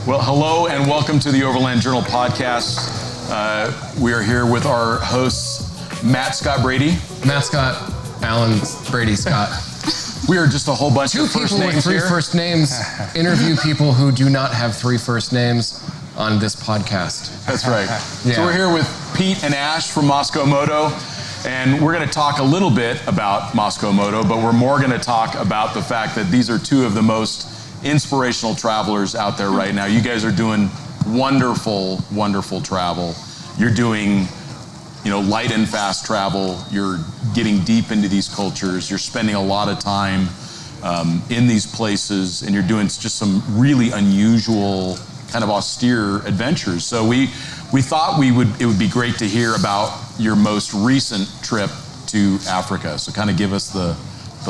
Well, hello and welcome to the Overland Journal podcast. We are here with our hosts, Matt Scott Brady. Matt Scott, Alan Brady Scott. We are just a whole bunch of first names with three here. first names interview people who do not have three first names on this podcast. That's right. Yeah. So we're here with Pete and Ash from Moscow Moto, and we're going to talk a little bit about Moscow Moto, but we're more going to talk about the fact that these are two of the most inspirational travelers out there right now. You guys are doing wonderful, wonderful travel. You're doing, light and fast travel. You're getting deep into these cultures. You're spending a lot of time in these places, and you're doing just some really unusual, kind of austere adventures. So we thought it would be great to hear about your most recent trip to Africa. So kind of give us the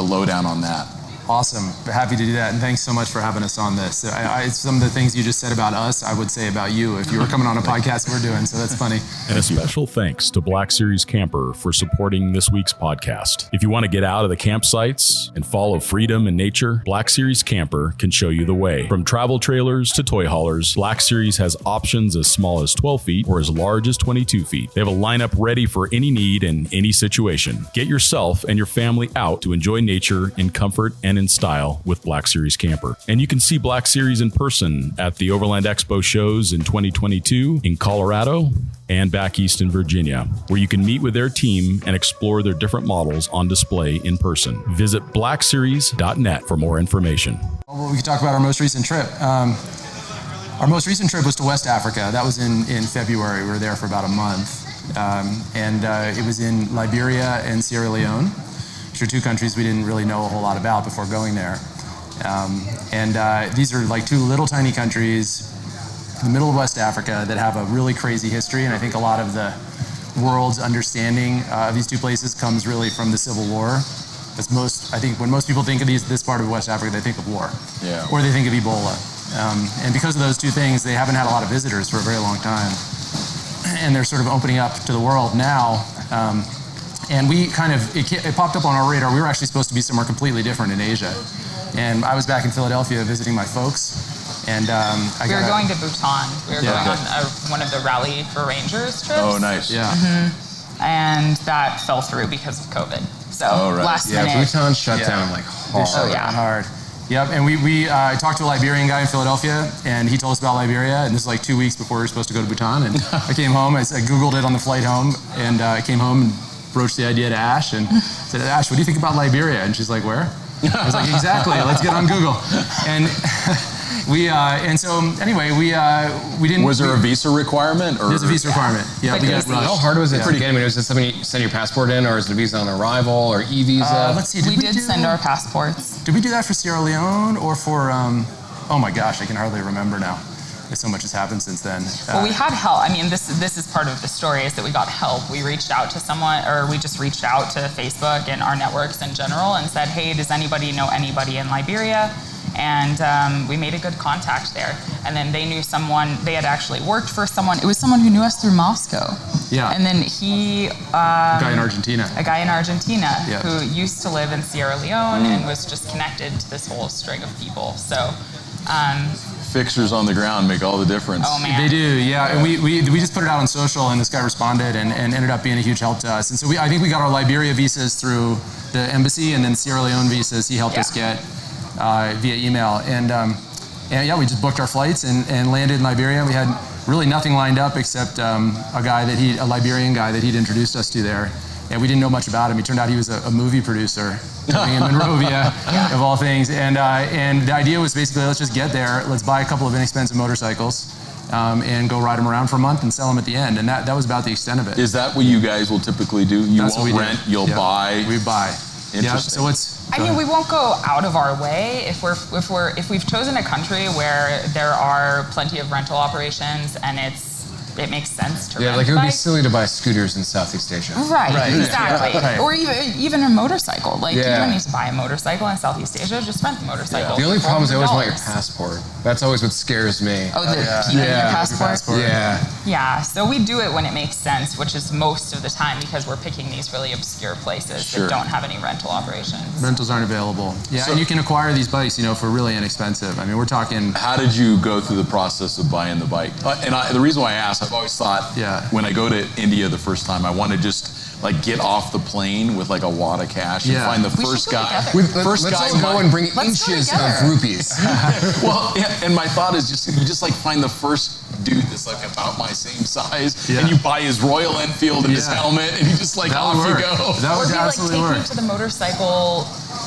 lowdown on that. Awesome. Happy to do that. And thanks so much for having us on this. Some of the things you just said about us, I would say about you if you were coming on a podcast we're doing. So that's funny. And a special thanks to Black Series Camper for supporting this week's podcast. If you want to get out of the campsites and follow freedom and nature, Black Series Camper can show you the way. From travel trailers to toy haulers, Black Series has options as small as 12 feet or as large as 22 feet. They have a lineup ready for any need and any situation. Get yourself and your family out to enjoy nature in comfort and in style with Black Series Camper. And you can see Black Series in person at the Overland Expo shows in 2022 in Colorado and back east in Virginia, where you can meet with their team and explore their different models on display in person. Visit blackseries.net for more information. Well, we can talk about our most recent trip. Our most recent trip was to West Africa. That was in February. We were there for about a month. It was in Liberia and Sierra Leone, which are two countries we didn't really know a whole lot about before going there. These are like two little tiny countries in the middle of West Africa that have a really crazy history, and I think a lot of the world's understanding of these two places comes really from the Civil War. I think when most people think of this part of West Africa, they think of war, or they think of Ebola. And because of those two things, they haven't had a lot of visitors for a very long time. And they're sort of opening up to the world now. And it popped up on our radar. We were actually supposed to be somewhere completely different in Asia. And I was back in Philadelphia visiting my folks. And we were going to Bhutan. We were going on one of the Rally for Rangers trips. Oh, nice. Yeah. Mm-hmm. And that fell through because of COVID. So last minute. Bhutan shut down like hard. Shut down hard. Yep, and we talked to a Liberian guy in Philadelphia, and he told us about Liberia, and this was like 2 weeks before we were supposed to go to Bhutan, and I came home, I Googled it on the flight home, and I came home and broached the idea to Ash, and said, Ash, what do you think about Liberia? And she's like, where? I was like, exactly, let's get on Google. And we didn't... Was there a visa requirement? There's a visa requirement. Yeah, we got rushed. How hard was it to get? I mean, was it something you send your passport in, or is it a visa on arrival, or e-visa? Let's see, we did send our passports. Did we do that for Sierra Leone, or for, oh my gosh, I can hardly remember now. So much has happened since then. Well, we had help. I mean, this is part of the story, is that we got help. We reached out to someone, or we just reached out to Facebook and our networks in general and said, hey, does anybody know anybody in Liberia? And we made a good contact there. And then they knew someone, they had actually worked for someone. It was someone who knew us through Moscow. Yeah. And then he... a guy in Argentina who used to live in Sierra Leone and was just connected to this whole string of people. So... Fixers on the ground make all the difference. Oh, man. They do, yeah. And we just put it out on social, and this guy responded and ended up being a huge help to us. And so I think we got our Liberia visas through the embassy, and then Sierra Leone visas he helped us get via email. And we just booked our flights and landed in Liberia. We had really nothing lined up except a Liberian guy that he'd introduced us to there. And we didn't know much about him. It turned out he was a movie producer living in Monrovia, of all things. And the idea was basically, let's just get there, let's buy a couple of inexpensive motorcycles, and go ride them around for a month and sell them at the end. And that was about the extent of it. Is that what you guys will typically do? You That's won't rent, you'll buy? We buy. Interesting. Yeah, so we won't go out of our way if we've chosen a country where there are plenty of rental operations and it makes sense to Yeah, rent like it a would be bike. silly to buy scooters in Southeast Asia. Right, exactly. Right. Or even a motorcycle. Like you Yeah. don't need to buy a motorcycle in Southeast Asia. Just rent the motorcycle. The only for problem is I always want your $400. passport. That's always what scares me. Oh, keeping your passport? Yeah. Yeah, so we do it when it makes sense, which is most of the time because we're picking these really obscure places that don't have any rental operations. Rentals aren't available. Yeah, and you can acquire these bikes, for really inexpensive. I mean, we're talking. How did you go through the process of buying the bike? The reason why I asked, I've always thought when I go to India the first time, I want to just like get off the plane with like a wad of cash and find the first guy. Let's all go and bring inches of rupees. Well, and my thought is you just like find the first dude that's like about my same size, and you buy his Royal Enfield and his helmet, and you just like off you go. That would absolutely work.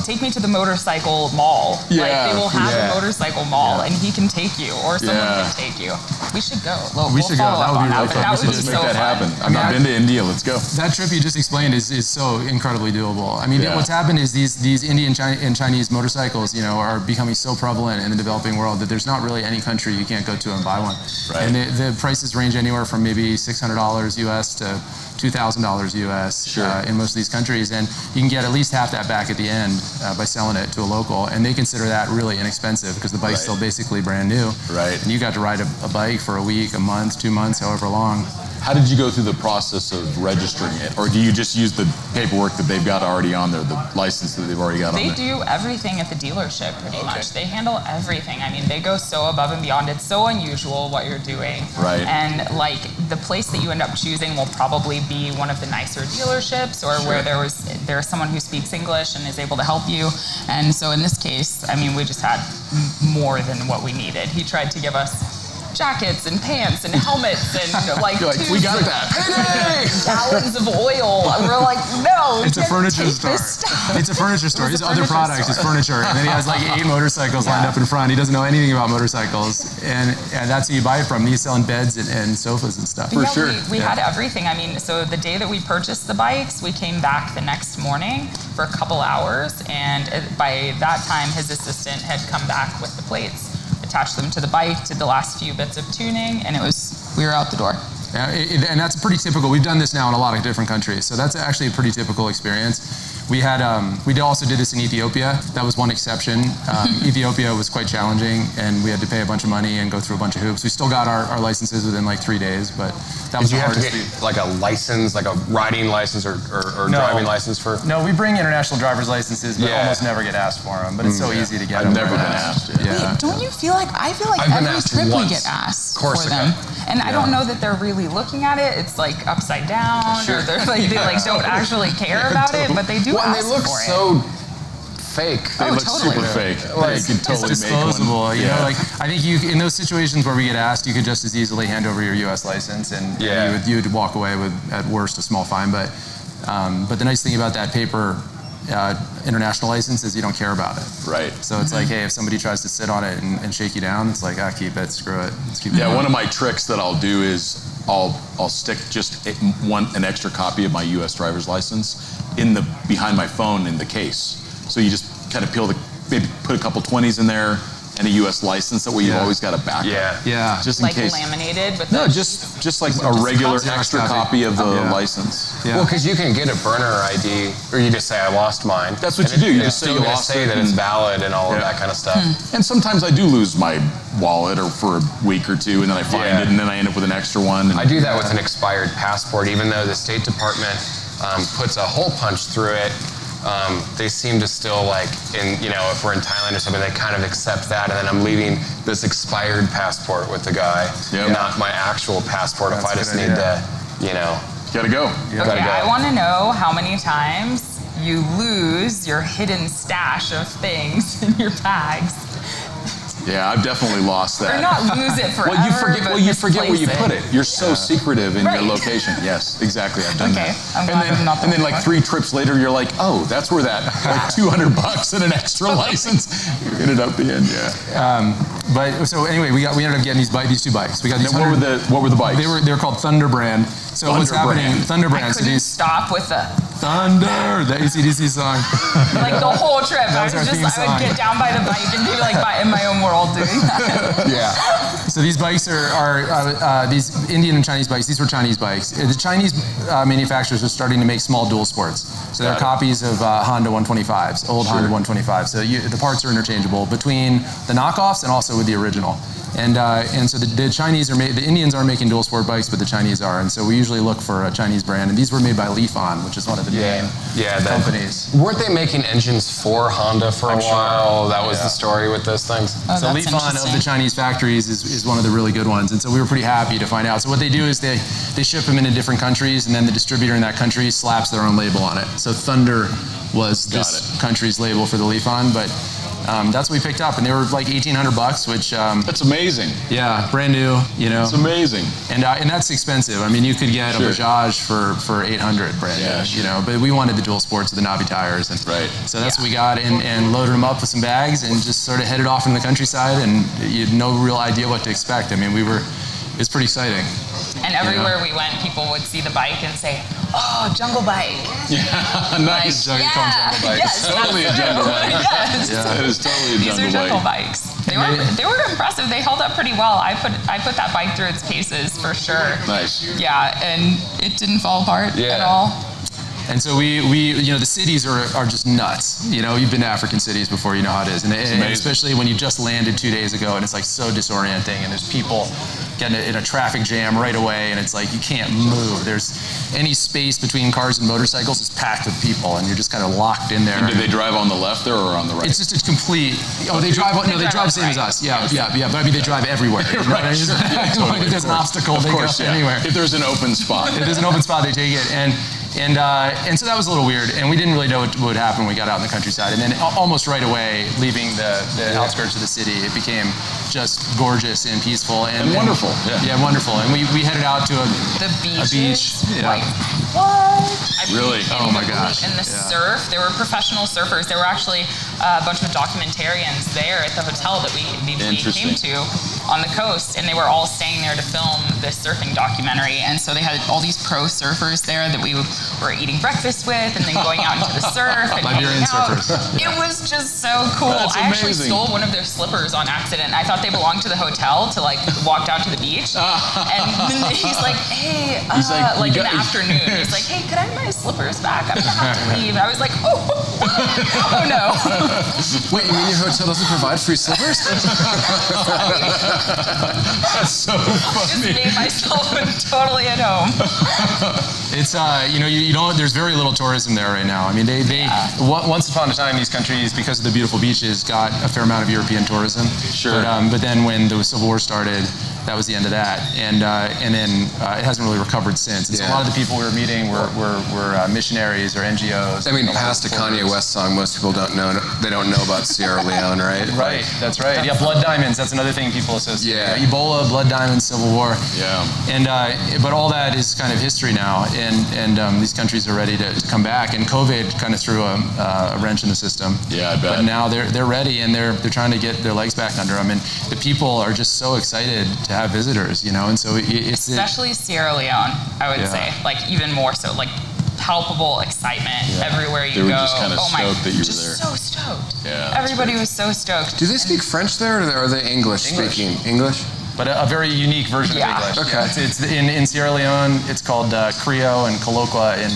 Take me to the motorcycle mall. Yeah. Like they will have a motorcycle mall, and he can take you, or someone can take you. We should go. We should go. That would be really fun. That would be Let's so make that fun. happen. I've not been to India. Let's go. That trip you just explained is so incredibly doable. I mean, what's happened is these Indian and Chinese motorcycles, are becoming so prevalent in the developing world that there's not really any country you can't go to and buy one. Right. And the prices range anywhere from maybe $600 US to $2,000 US in most of these countries, and you can get at least half that back at the end by selling it to a local, and they consider that really inexpensive because the bike's still basically brand new. Right. And you got to ride a bike for a week, a month, 2 months, however long. How did you go through the process of registering it? Or do you just use the paperwork that they've got already on there, the license that they've already got on there? They do everything at the dealership pretty much. They handle everything. I mean, they go so above and beyond. It's so unusual what you're doing. Right. And like the place that you end up choosing will probably be one of the nicer dealerships or where there's someone who speaks English and is able to help you. And so in this case, I mean, we just had more than what we needed. He tried to give us jackets and pants and helmets and we got that. gallons of oil. We're like, no, it's a furniture store. It's a furniture store. His other product is furniture, and then he has like 8 motorcycles lined up in front. He doesn't know anything about motorcycles, and that's who you buy it from. He's selling beds and sofas and stuff. For sure. We had everything. I mean, so the day that we purchased the bikes, we came back the next morning for a couple hours, and by that time, his assistant had come back with the plates, attached them to the bike, did the last few bits of tuning, and we were out the door. Yeah, and that's pretty typical. We've done this now in a lot of different countries, so that's actually a pretty typical experience. We also did this in Ethiopia. That was one exception. Ethiopia was quite challenging, and we had to pay a bunch of money and go through a bunch of hoops. We still got our licenses within like 3 days, but that was the hardest. Did you have to get like a license, like a riding license or driving license for? No, we bring international driver's licenses, but almost never get asked for them. But it's so easy to get. I've never been asked. Wait, don't you feel like I feel like every trip we get asked for them, and I don't know that they're really looking at it. It's like upside down, or they're like they like don't actually care about it, but they do. Well, and they look so fake. They look super fake. Like, you can totally it's disposable. Make one. You know, like I think in those situations where we get asked, you could just as easily hand over your U.S. license, and you would walk away with at worst a small fine. But the nice thing about that paper international license is you don't care about it. Right. So it's like, hey, if somebody tries to sit on it and shake you down, it's like, keep it, screw it. Let's keep it going. One of my tricks that I'll do is I'll stick just an extra copy of my U.S. driver's license behind my phone in the case. So you just kind of maybe put a couple 20s in there and a U.S. license. That way you've always got a backup. Yeah. Just in like case. Laminated with just like a regular extra copy of the license. Yeah. Well, because you can get a burner ID, or you just say I lost mine. That's what you do. You just say you lost it. Say that it's valid and all of that kind of stuff. And sometimes I do lose my wallet or for a week or two, and then I find it, and then I end up with an extra one. I do that with an expired passport, even though the State Department puts a hole punch through it. They seem to still if we're in Thailand or something, they kind of accept that, and then I'm leaving this expired passport with the guy, not my actual passport. If I just need to, gotta go. I want to know how many times you lose your hidden stash of things in your bags. Yeah, I've definitely lost that. Or not lose it forever. You forget where you put it. You're so secretive in your location. Yes, exactly. I've done that. And then like 3 trips later, you're like, oh, that's where that like $200 and an extra license ended up being. But so anyway, we ended up getting these 2 bikes. We got these. What were the bikes? They were called Thunder Brand. So what's happening? Thunder Brand. I couldn't stop with the Thunder, the AC/DC song. Like the whole trip, I would get down by the bike and be like in my own world doing that. So these bikes are these Indian and Chinese bikes. These were Chinese bikes. The Chinese manufacturers are starting to make small dual sports. So they're copies of Honda 125s, old Honda 125s. So the parts are interchangeable between the knockoffs and also with the original. And so the Chinese the Indians aren't making dual sport bikes, but the Chinese are. And so we usually look for a Chinese brand. And these were made by Lifan, which is one of the main companies. Weren't they making engines for Honda for a while? That was the story with those things. Oh, so Lifan of the Chinese factories is one of the really good ones. And so we were pretty happy to find out. So what they do is they ship them into different countries, and then the distributor in that country slaps their own label on it. So Thunder was this country's label for the Lifan, but that's what we picked up, and they were like $1,800, which that's amazing. Yeah, brand new. It's amazing. And that's expensive. I mean, you could get a Bajaj for $800 brand new. But we wanted the dual sports with the knobby tires, and so that's what we got, and loaded them up with some bags, and just sort of headed off into the countryside, and you had no real idea what to expect. I mean, it's pretty exciting. And everywhere we went, people would see the bike and say, "Oh, jungle bike." Yeah, nice. Jungle bike. Yes, it's totally a jungle bike. Yes. Yeah, it is totally a jungle bike. These are jungle bikes. They were impressive. They held up pretty well. I put that bike through its paces for sure. Nice. Yeah, and it didn't fall apart at all. And so we the cities are just nuts. You've been to African cities before, you know how it is. And especially when you just landed 2 days ago, and it's like so disorienting, and there's people getting in a traffic jam right away, and it's like you can't move. There's any space between cars and motorcycles is packed with people, and you're just kind of locked in there. And do they drive on the left there or on the right? It's complete. Oh, they drive the same as us. Yeah. But I mean, they drive everywhere. Right. If there's an obstacle, they go anywhere. If there's an open spot. If there's an open spot, they take it. And so that was a little weird, and we didn't really know what would happen when we got out in the countryside. And then almost right away, leaving the outskirts of the city, it became just gorgeous and peaceful and wonderful. Yeah, wonderful. And we headed out to a beach. Yeah. Like, what? Really? Oh my gosh. And the surf, there were professional surfers. There were actually a bunch of documentarians there at the hotel that we came to on the coast, and they were all staying there to film this surfing documentary. And so they had all these pro surfers there that we were eating breakfast with, and then going out into the surf and Liberian surfers. It was just so cool. That's I actually amazing. stole one of their slippers on accident. I thought they belonged to the hotel to like walk down to the beach. And then he's like, "Hey," like in the afternoon, he's like, "Hey, could I have my slippers back? I'm gonna have to leave." I was like, "Oh no." Wait, you mean your hotel doesn't provide free slippers? That's so funny. Just made myself totally at home. It's there's very little tourism there right now. I mean, they once upon a time, these countries, because of the beautiful beaches, got a fair amount of European tourism. Sure. But then when the Civil War started, that was the end of that, and then it hasn't really recovered since. And so a lot of the people we were meeting were missionaries or NGOs. I mean, past a Kanye West song, most people don't know. They don't know about Sierra Leone, right? Right, that's right. Yeah, blood diamonds. That's another thing people associate. Yeah. Ebola, blood diamonds, Civil War. Yeah. And but all that is kind of history now, and these countries are ready to come back. And COVID kind of threw a wrench in the system. Yeah, I bet. But now they're ready, and they're trying to get their legs back under them. And the people are just so excited to have visitors, and so it's especially Sierra Leone, I would say, like even more so, like palpable excitement everywhere you go. They were just kind of stoked that you were there. So stoked. Yeah, everybody was so stoked. Do they speak French there, or are they English speaking? English? But a very unique version of English. Okay. It's in Sierra Leone, it's called Creole and Colloqua in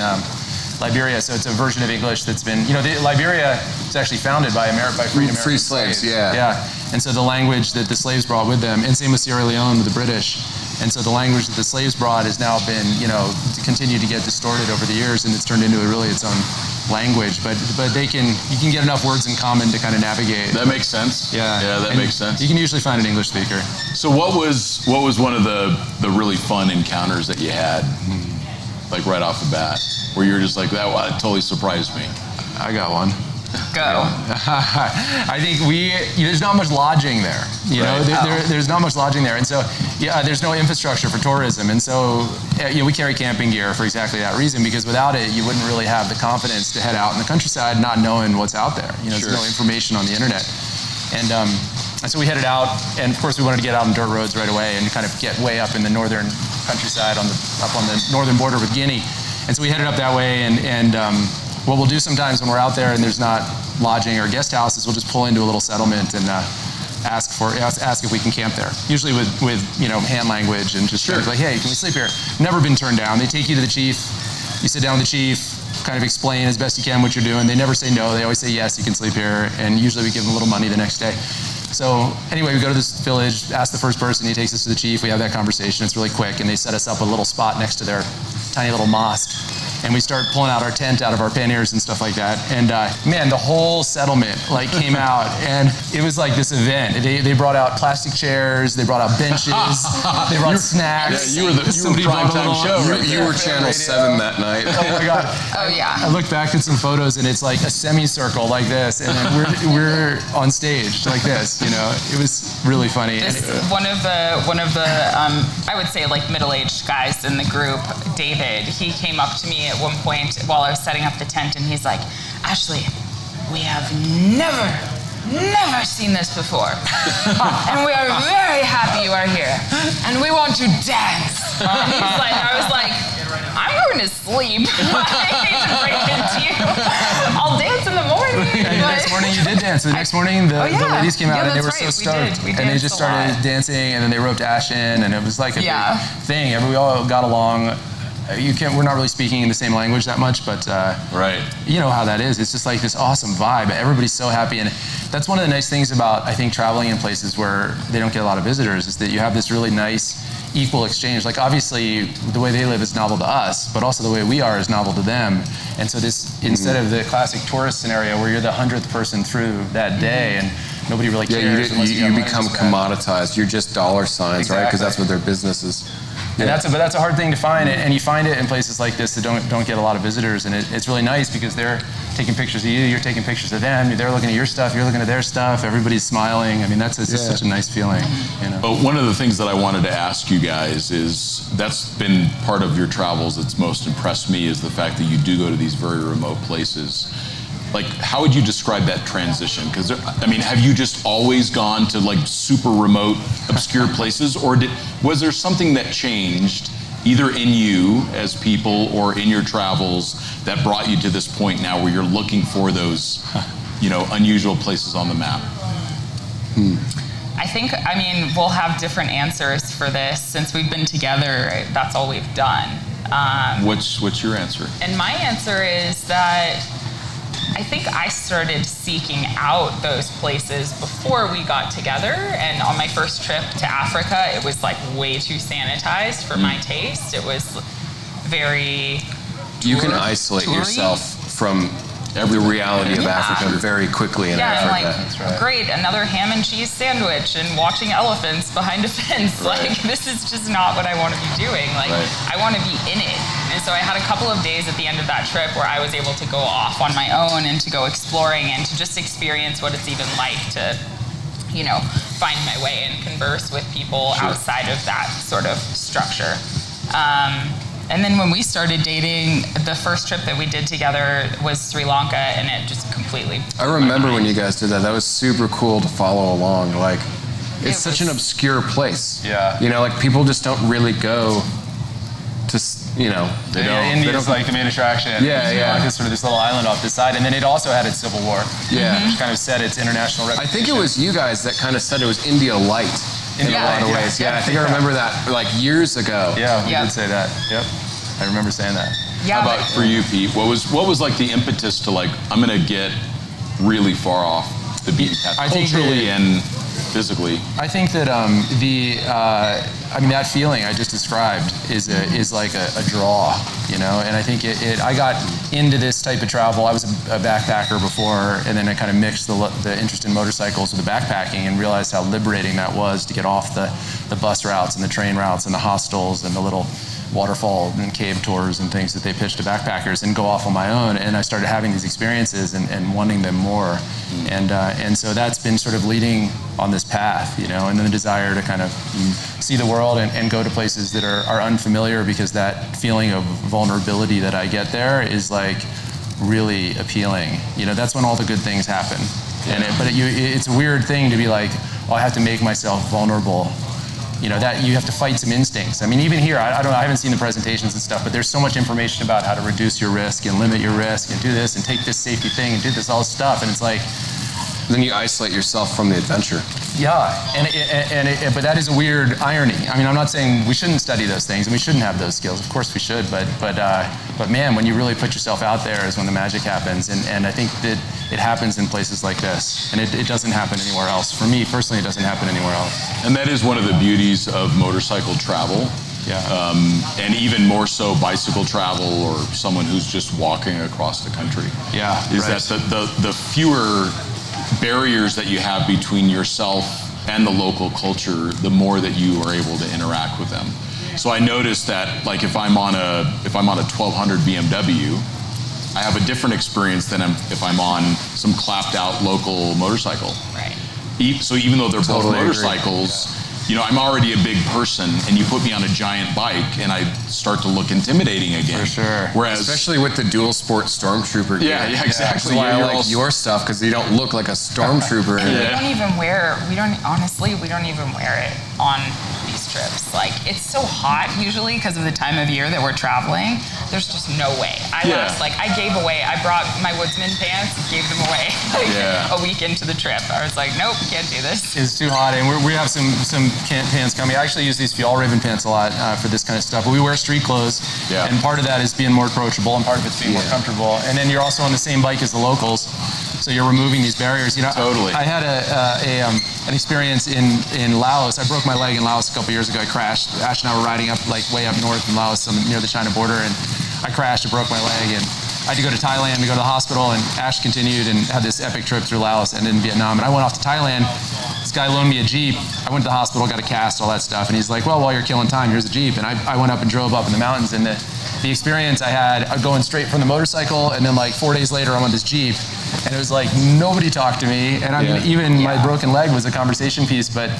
Liberia. So it's a version of English that's been, Liberia was actually founded by freed American free slaves. Yeah. And so the language that the slaves brought with them, and same with Sierra Leone with the British. And so the language that the slaves brought has now been, continued to get distorted over the years, and it's turned into its own language. But you can get enough words in common to kind of navigate. That makes sense. Yeah. Yeah, that makes sense. You can usually find an English speaker. So what was one of the really fun encounters that you had, like right off the bat, where you were just like, that totally surprised me? I got one. Go. I think there's not much lodging there. There's not much lodging there, and so there's no infrastructure for tourism, and so we carry camping gear for exactly that reason, because without it, you wouldn't really have the confidence to head out in the countryside not knowing what's out there. There's no information on the internet, and so we headed out, and of course we wanted to get out on dirt roads right away and kind of get way up in the northern countryside up on the northern border with Guinea, and so we headed up that way, and what we'll do sometimes when we're out there and there's not lodging or guest houses, we'll just pull into a little settlement and ask if we can camp there. Usually with hand language and just Sure. like, hey, can we sleep here? Never been turned down. They take you to the chief. You sit down with the chief, kind of explain as best you can what you're doing. They never say no. They always say yes, you can sleep here. And usually we give them a little money the next day. So anyway, we go to this village, ask the first person, he takes us to the chief, we have that conversation, it's really quick, and they set us up a little spot next to their tiny little mosque. And we start pulling out our tent out of our panniers and stuff like that. And man, the whole settlement came out, and it was like this event. They brought out plastic chairs, they brought out benches, they brought snacks. Yeah, you were prime time show, right? You were Channel 7 that night. Oh my God. Oh yeah. I look back at some photos, and it's like a semicircle like this, and then we're on stage like this. It was really funny. One of the I would say middle-aged guys in the group, David, he came up to me at one point while I was setting up the tent, and he's like, Ashley, we have never seen this before. And we are very happy you are here. And we want to dance. And I was like, I'm going to sleep. I hate to break it to you. I'll dance in the morning. And the next morning you did dance. The next morning the ladies came out and they were so that's stoked. We and they just started dancing, and then they roped Ash in, and it was like a big thing. We all got along. We're not really speaking in the same language that much, but right. You know how that is. It's just like this awesome vibe. Everybody's so happy, and that's one of the nice things about, I think, traveling in places where they don't get a lot of visitors, is that you have this really nice equal exchange. Obviously the way they live is novel to us, but also the way we are is novel to them. And so this, instead of the classic tourist scenario where you're the 100th person through that day and nobody really cares. You become commoditized. You're just dollar signs, right? Because that's what their business is. And that's a hard thing to find, and you find it in places like this that don't get a lot of visitors, and it's really nice because they're taking pictures of you, you're taking pictures of them, they're looking at your stuff, you're looking at their stuff, everybody's smiling. I mean, that's just such a nice feeling. But one of the things that I wanted to ask you guys is, that's been part of your travels that's most impressed me, is the fact that you do go to these very remote places. How would you describe that transition? Because, have you just always gone to super remote, obscure places? Or was there something that changed either in you as people or in your travels that brought you to this point now where you're looking for those, unusual places on the map? I think, we'll have different answers for this. Since we've been together, that's all we've done. What's your answer? And my answer is that I think I started seeking out those places before we got together, and on my first trip to Africa, it was way too sanitized for my taste. It was very You can isolate yourself from the reality of Africa very quickly in Africa. And great, another ham and cheese sandwich and watching elephants behind a fence. This is just not what I want to be doing. I want to be in it. And so I had a couple of days at the end of that trip where I was able to go off on my own and to go exploring and to just experience what it's even like to, find my way and converse with people outside of that sort of structure. And then when we started dating, the first trip that we did together was Sri Lanka, and it just completely... I remember when you guys did that. That was super cool to follow along. It's such an obscure place. Yeah. People just don't really go to, India's the main attraction. Yeah. It's sort of this little island off this side, and then it also had its civil war. Yeah. Which kind of set its international reputation. I think it was you guys that kind of said it was India light. In a lot of ways. I think I remember that years ago. Yeah, we did say that. Yep, I remember saying that. Yeah, How about for you, Pete? What was the impetus to I'm going to get really far off the beaten path, culturally and physically? I think that that feeling I just described is like a draw, and I think I got into this type of travel. I was a backpacker before, and then I kind of mixed the interest in motorcycles with the backpacking and realized how liberating that was to get off the bus routes and the train routes and the hostels and the little waterfall and cave tours and things that they pitch to backpackers and go off on my own. And I started having these experiences and wanting them more. And so that's been sort of leading on this path, and then the desire to kind of see the world and go to places that are unfamiliar, because that feeling of vulnerability that I get there is really appealing. That's when all the good things happen. It's a weird thing to be I have to make myself vulnerable. That you have to fight some instincts. Even here, I haven't seen the presentations and stuff, but there's so much information about how to reduce your risk and limit your risk and do this and take this safety thing and do all this stuff. And it's Then you isolate yourself from the adventure. Yeah, but that is a weird irony. I mean, I'm not saying we shouldn't study those things and we shouldn't have those skills. Of course we should, but man, when you really put yourself out there is when the magic happens. And I think that it happens in places like this, and it doesn't happen anywhere else. For me personally, it doesn't happen anywhere else. And that is one of the beauties of motorcycle travel. Yeah. And even more so bicycle travel or someone who's just walking across the country. Yeah. Is right. that the fewer barriers that you have between yourself and the local culture, the more that you are able to interact with them. So I noticed that, like, if I'm on a 1200 BMW, I have a different experience than if I'm on some clapped out local motorcycle. Right. So even though they're Totally both motorcycles, you know, I'm already a big person, and you put me on a giant bike, and I start to look intimidating again. For sure. Whereas, Especially with the dual sport stormtrooper gear. yeah, exactly. That's why I You're like your stuff, because you don't look like a stormtrooper. We don't even wear it on these trips. Like, it's so hot usually because of the time of year that we're traveling. There's just no way. I brought my woodsman pants, gave them away a week into the trip. I was like, nope, can't do this. It's too hot, and we have some pants coming. I actually use these Fjall Raven pants a lot for this kind of stuff. But we wear street clothes, and part of that is being more approachable, and part of it's being more comfortable. And then you're also on the same bike as the locals, so you're removing these barriers. You know, Totally. I had an experience in Laos. I broke my leg in Laos a couple years ago. I crashed. Ash and I were riding up way up north in Laos, near the China border, and I crashed and broke my leg, and I had to go to Thailand to go to the hospital, and Ash continued and had this epic trip through Laos and in Vietnam. And I went off to Thailand. This guy loaned me a Jeep. I went to the hospital, got a cast, all that stuff. And he's like, well, while you're killing time, here's a Jeep. And I went up and drove up in the mountains. And the experience I had going straight from the motorcycle, and then like 4 days later, I'm on this Jeep. And it was like, nobody talked to me. And I mean, even my broken leg was a conversation piece, but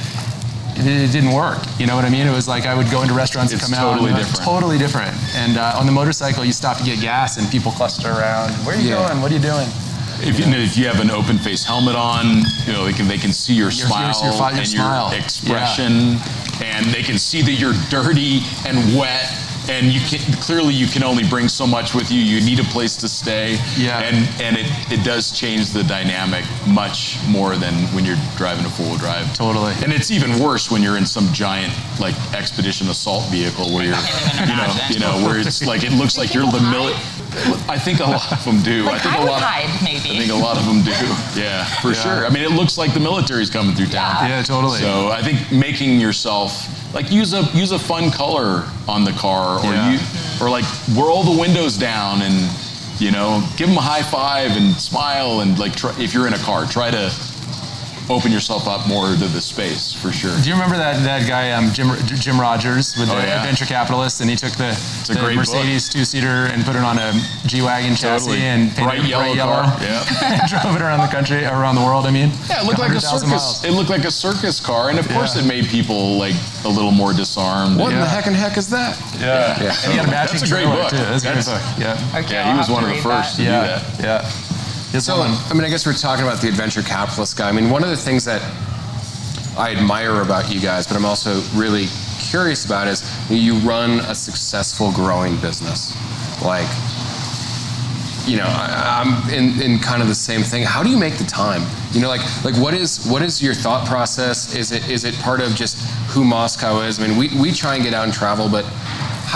it didn't work. You know what I mean? It was like I would go into restaurants and come out. Totally different. And on the motorcycle, you stop to get gas, and people cluster around. Where are you going? What are you doing? If you have an open face helmet on, you know, they can see your smile and your expression, and they can see that you're dirty and wet. And you can only bring so much with you. You need a place to stay. Yeah. And it does change the dynamic much more than when you're driving a four-wheel drive. Totally. And it's even worse when you're in some giant like expedition assault vehicle where you're, where it's like it looks like you're the military. I think a lot of them do. Like, I would hide, maybe. I think a lot of them do. Yeah, for sure. I mean, it looks like the military's coming through town. Yeah, totally. So I think making yourself, like, use a fun color on the car, or like roll the windows down and, you know, give them a high five and smile, and like if you're in a car, try to open yourself up more to the space, for sure. Do you remember that guy Jim Rogers with the Venture Capitalist, and he took the Mercedes two-seater and put it on a G-Wagon chassis and painted it bright yellow. And drove it around the country, around the world. I mean, it looked like a circus. Miles. It looked like a circus car, and of course it made people like a little more disarmed. What in the heck is that? Yeah. And he had a matching That's a great book. too. That's a great book. Yeah. Okay, he was one of the first to do that. Yeah. So, I mean, I guess we're talking about the adventure capitalist guy. I mean, one of the things that I admire about you guys, but I'm also really curious about, is you run a successful, growing business. Like, you know, I'm in kind of the same thing. How do you make the time? You know, like what is your thought process? Is it part of just who Moscow is? I mean, we try and get out and travel, but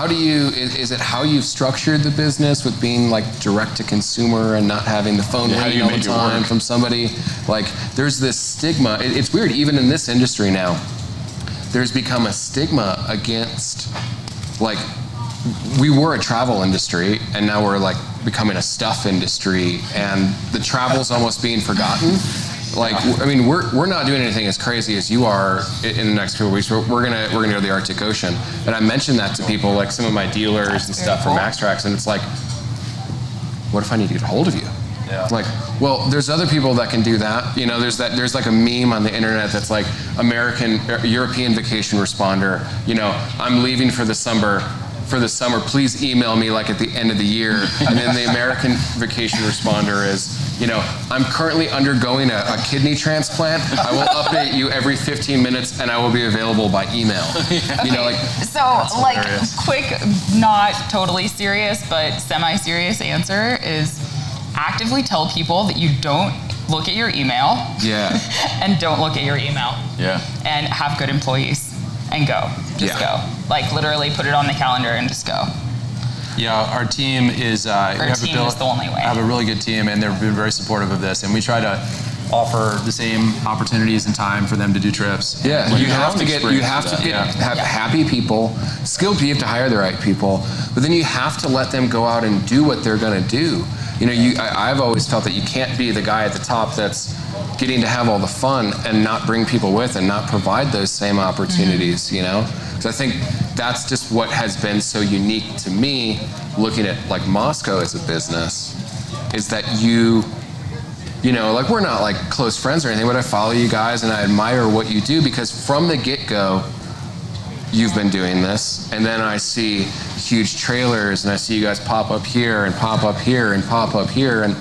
is it how you've structured the business with being like direct to consumer and not having the phone ringing all the time from somebody? Like, there's this stigma. It's weird, even in this industry now, there's become a stigma against, like, we were a travel industry and now we're like becoming a stuff industry, and the travel's almost being forgotten. Like, I mean, we're not doing anything as crazy as you are in the next few weeks. We're gonna go to the Arctic Ocean, and I mentioned that to people, like some of my dealers and stuff from Max Tracks, and it's like, what if I need to get a hold of you? Yeah. Like, well, there's other people that can do that. You know, there's like a meme on the internet that's like European vacation responder. You know, I'm leaving for the summer. Please email me like at the end of the year. And then the American vacation responder is, you know, I'm currently undergoing a kidney transplant. I will update you every 15 minutes, and I will be available by email. You know, like. So, like, quick, not totally serious, but semi-serious answer is actively tell people that you don't look at your email. Yeah. And don't look at your email. Yeah. And have good employees and go. Just go. Like literally put it on the calendar and just go. Yeah, our team is. Our team is the only way. I have a really good team, and they've been very supportive of this. And we try to offer the same opportunities and time for them to do trips. Yeah, you have to have happy people, skilled people. You have to hire the right people, but then you have to let them go out and do what they're going to do. You know, I've always felt that you can't be the guy at the top that's getting to have all the fun and not bring people with and not provide those same opportunities, you know? Because I think that's just what has been so unique to me looking at like Moscow as a business, is that you know, like we're not like close friends or anything, but I follow you guys and I admire what you do because from the get-go, you've been doing this. And then I see huge trailers and I see you guys pop up here and pop up here and pop up here, and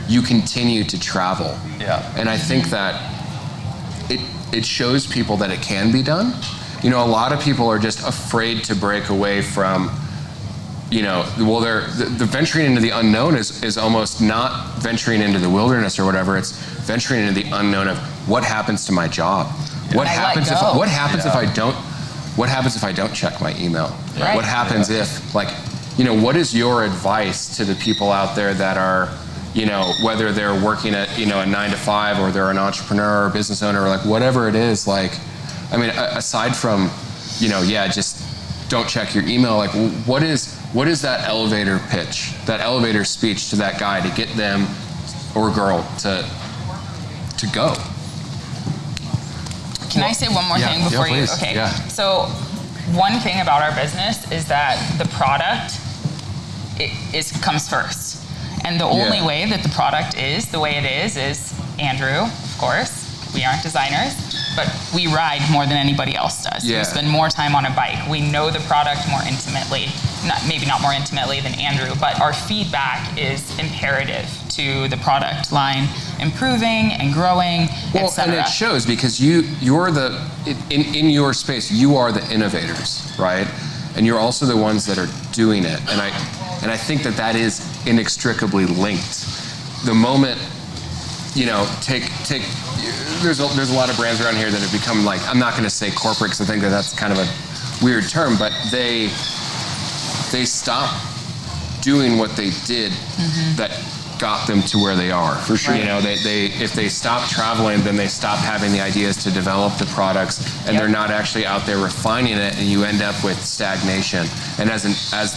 you continue to travel. Yeah. And I think that it shows people that it can be done. You know, a lot of people are just afraid to break away from, you know, well, the venturing into the unknown is almost not venturing into the wilderness or whatever. It's venturing into the unknown of what happens to my job. What happens if I don't check my email? Right. What happens if, like, you know, what is your advice to the people out there that are, you know, whether they're working at, you know, a 9 to 5 or they're an entrepreneur or a business owner or like whatever it is, like, I mean, aside from, you know, just don't check your email, like what is that elevator pitch, that elevator speech to that guy to get them or girl to go? Can I say one more thing before you? Okay. Yeah. So one thing about our business is that the product comes first. And the only way that the product is the way it is Andrew, of course. We aren't designers, but we ride more than anybody else does. Yeah. We spend more time on a bike. We know the product more intimately. Maybe not more intimately than Andrew, but our feedback is imperative to the product line improving and growing, etc. And it shows because you're in your space, you are the innovators, right? And you're also the ones that are doing it. And I think that is inextricably linked. The moment, you know, there's a lot of brands around here that have become like, I'm not going to say corporate because I think that's kind of a weird term, but they stop doing what they did that got them to where they are. For sure. Right. You know, if they stop traveling, then they stop having the ideas to develop the products, and they're not actually out there refining it, and you end up with stagnation. And as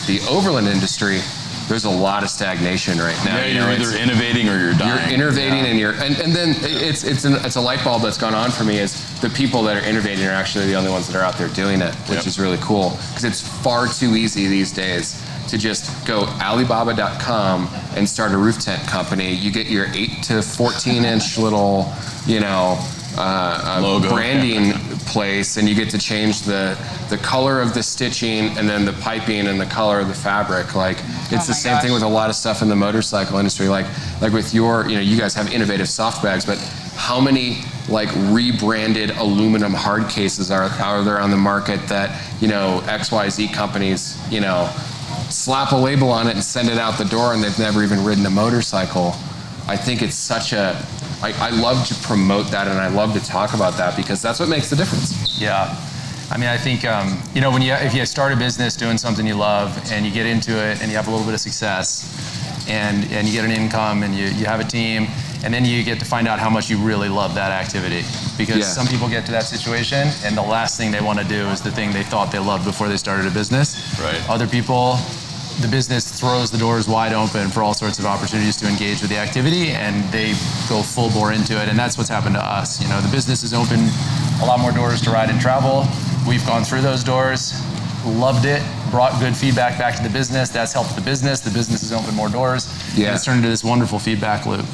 the overland industry, there's a lot of stagnation right now. Yeah, you're either innovating or you're dying. You're innovating and then it's a light bulb that's gone on for me is the people that are innovating are actually the only ones that are out there doing it, which is really cool because it's far too easy these days to just go Alibaba.com and start a roof tent company. You get your 8 to 14 inch little, you know, logo, branding place, and you get to change the color of the stitching and then the piping and the color of the fabric. Like it's the same thing with a lot of stuff in the motorcycle industry. Like with your, you know, you guys have innovative soft bags, but how many like rebranded aluminum hard cases are there on the market that, you know, XYZ companies, you know, slap a label on it and send it out the door and they've never even ridden a motorcycle. I think it's such a, I love to promote that and I love to talk about that because that's what makes the difference. Yeah. I mean, I think, you know, if you start a business doing something you love and you get into it and you have a little bit of success and you get an income and you have a team, and then you get to find out how much you really love that activity. Because some people get to that situation and the last thing they want to do is the thing they thought they loved before they started a business. Right. Other people, the business throws the doors wide open for all sorts of opportunities to engage with the activity, and they go full bore into it. And that's what's happened to us. You know, the business has opened a lot more doors to ride and travel. We've gone through those doors, loved it, brought good feedback back to the business. That's helped the business. The business has opened more doors. Yeah. And it's turned into this wonderful feedback loop.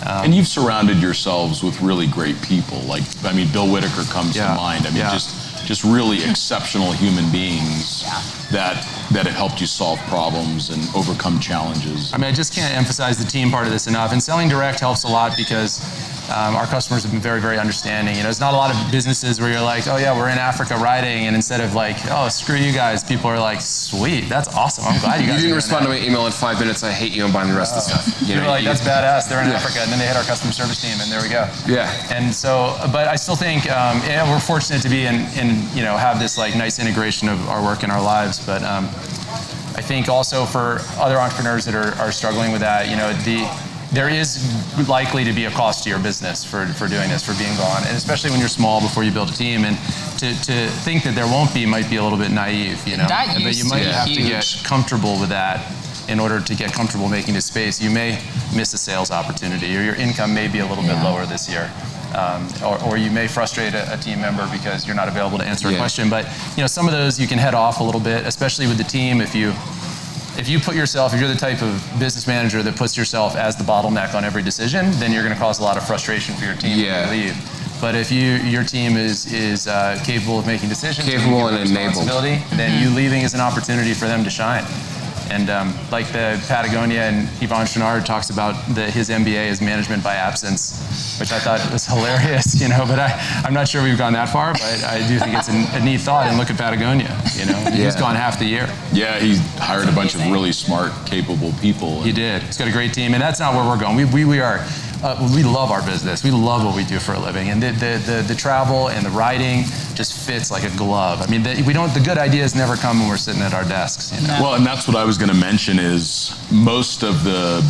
And you've surrounded yourselves with really great people. Like, I mean, Bill Whitaker comes to mind. I mean, just really exceptional human beings that have helped you solve problems and overcome challenges. I mean, I just can't emphasize the team part of this enough. And selling direct helps a lot because our customers have been very, very understanding. There's not a lot of businesses where you're like, oh yeah, we're in Africa riding, and instead of like, oh, screw you guys, people are like, sweet, that's awesome. I'm glad you guys. You didn't respond to my email in 5 minutes. I hate you. I'm buying the rest of the stuff. You're like, that's badass. They're in Africa, and then they hit our customer service team, and there we go. Yeah. And so, but I still think we're fortunate to be in have this like nice integration of our work and our lives. But I think also for other entrepreneurs that are struggling with that, there is likely to be a cost to your business for doing this, for being gone, and especially when you're small before you build a team. And to think that there won't be might be a little bit naive, That but you might have to get comfortable with that in order to get comfortable making this space. You may miss a sales opportunity, or your income may be a little bit lower this year. Or you may frustrate a team member because you're not available to answer a question. But some of those you can head off a little bit, especially with the team. If you're the type of business manager that puts yourself as the bottleneck on every decision, then you're going to cause a lot of frustration for your team when you leave. But if your team is capable of making decisions, capable and enabled, then you leaving is an opportunity for them to shine. And like the Patagonia, and Yvon Chouinard talks about his MBA is management by absence, which I thought was hilarious, But I'm not sure we've gone that far, but I do think it's a neat thought. And look at Patagonia, He's gone half the year. Yeah, he hired a bunch of really smart, capable people. He did. He's got a great team, and that's not where we're going. We love our business. We love what we do for a living, and the travel and the riding just fits like a glove. I mean, the good ideas never come when we're sitting at our desks. Well, and that's what I was going to mention is most of the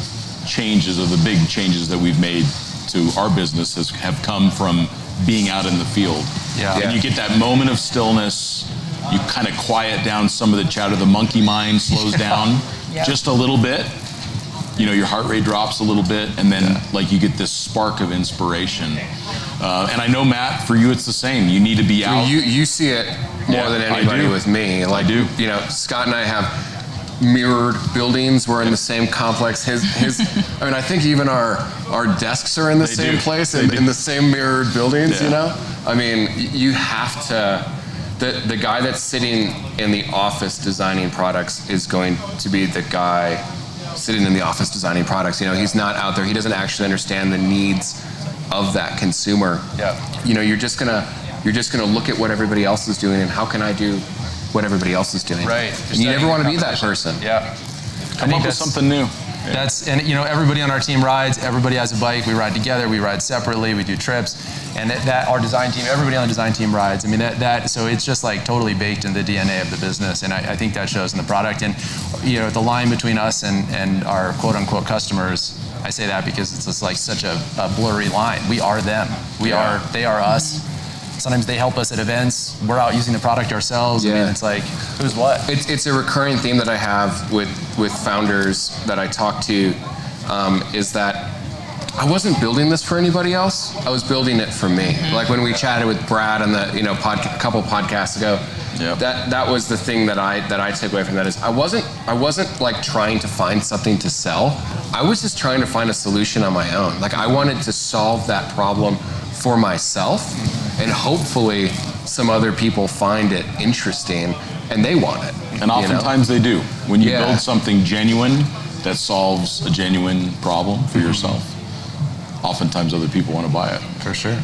big changes that we've made to our business have come from being out in the field. Yeah. And you get that moment of stillness. You kind of quiet down some of the chatter. The monkey mind slows down just a little bit. Your heart rate drops a little bit, and then you get this spark of inspiration. And I know, Matt, for you it's the same. You need to be out. You see it more than anybody with me. I do. Scott and I have mirrored buildings. We're in the same complex. I think even our desks are in the same place in the same mirrored buildings. Yeah. You have to. The guy that's sitting in the office designing products is going to be the guy sitting in the office designing products. He's not out there. He doesn't actually understand the needs of that consumer. Yeah. You're just gonna look at what everybody else is doing and how can I do what everybody else is doing. Right. And you never want to be that person. Yeah. Come up with something new. Everybody on our team rides. Everybody has a bike. We ride together. We ride separately. We do trips, and that our design team. Everybody on the design team rides. So it's just like totally baked in the DNA of the business, and I think that shows in the product. And the line between us and our quote unquote customers. I say that because it's just like such a blurry line. We are them. They are us. Sometimes they help us at events. We're out using the product ourselves. Yeah. It's like, who's what? It's a recurring theme that I have with founders that I talk to, is that I wasn't building this for anybody else. I was building it for me. Mm-hmm. Like when we chatted with Brad on the a couple podcasts ago. Yep. That was the thing that I took away from that is I wasn't like trying to find something to sell. I was just trying to find a solution on my own. Like I wanted to solve that problem for myself, and hopefully some other people find it interesting and they want it. And oftentimes they do. When you build something genuine that solves a genuine problem for yourself, oftentimes other people want to buy it. For sure.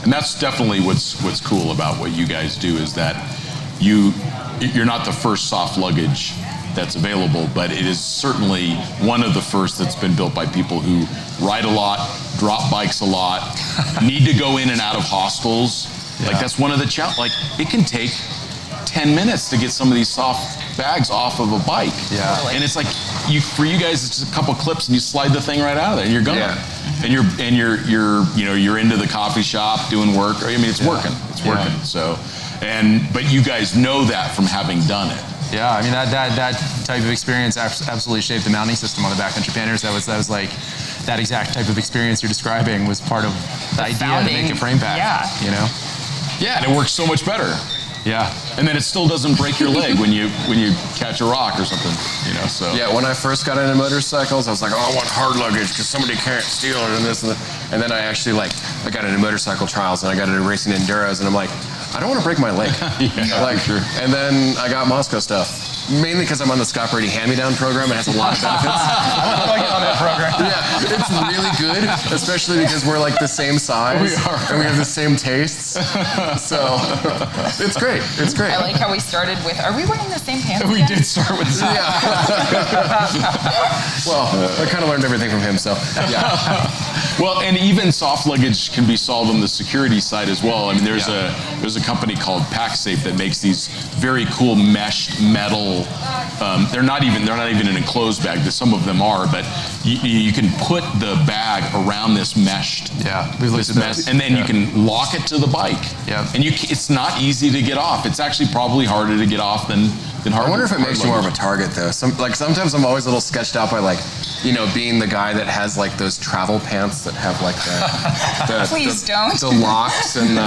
And that's definitely what's cool about what you guys do is that you're not the first soft luggage that's available, but it is certainly one of the first that's been built by people who ride a lot, drop bikes a lot, need to go in and out of hostels. Yeah. Like that's one of the challenges. Like it can take 10 minutes to get some of these soft bags off of a bike. Yeah. And it's like for you guys it's just a couple clips and you slide the thing right out of there and you're gone. Yeah. And you're into the coffee shop doing work. It's working. It's working. So but you guys know that from having done it. Yeah, that type of experience absolutely shaped the mounting system on the backcountry Panthers. That was like that exact type of experience you're describing was part of the idea to make a frame pack. Yeah. Yeah, and it works so much better. Yeah. And then it still doesn't break your leg when you catch a rock or something, so. Yeah, when I first got into motorcycles, I was like, I want hard luggage because somebody can't steal it and this and that. And then I actually I got into motorcycle trials and I got into racing enduros and I'm like, I don't want to break my leg. Sure. And then I got Moscow stuff. mainly because I'm on the Scott Brady hand-me-down program. It has a lot of benefits. I get on that program. Yeah, it's really good, especially because we're like the same size. We are. And we have the same tastes. So it's great. It's great. I like how we started with, are we wearing the same pants We again? did start with that. Well, I kind of learned everything from him, so yeah. Well, and even soft luggage can be solved on the security side as well. I mean, there's a company called PackSafe that makes these very cool meshed metal. They're not even an enclosed bag. Some of them are, but you can put the bag around this meshed. Yeah, we've looked at that. And then you can lock it to the bike. Yeah. And it's not easy to get off. It's actually probably harder to get off than hard. I wonder if it makes you more of a luggage. target, though. Sometimes I'm always a little sketched out by being the guy that has like those travel pants that have like the Please don't. the locks and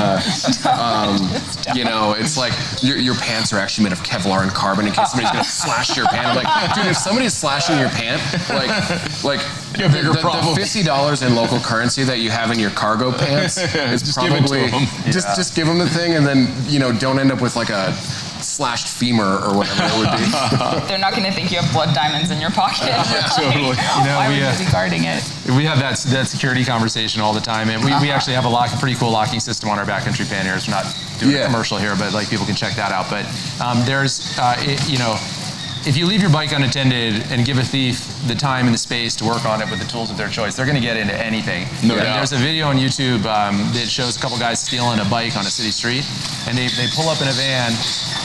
it's like your pants are actually made of Kevlar and carbon in case somebody's gonna slash your pant. I'm like, dude, if somebody's slashing your pant, like You have bigger the problems. $50 in local currency that you have in your cargo pants is Just give it to probably them. just give them the thing, and then don't end up with like a slashed femur or whatever it would be. They're not going to think you have blood diamonds in your pocket. Totally. Why would you be guarding it? We have that security conversation all the time, and we actually have a pretty cool locking system on our backcountry panniers. We're not doing a commercial here, but like people can check that out. But if you leave your bike unattended and give a thief the time and the space to work on it with the tools of their choice, they're going to get into anything. No doubt. There's a video on YouTube that shows a couple guys stealing a bike on a city street, and they pull up in a van.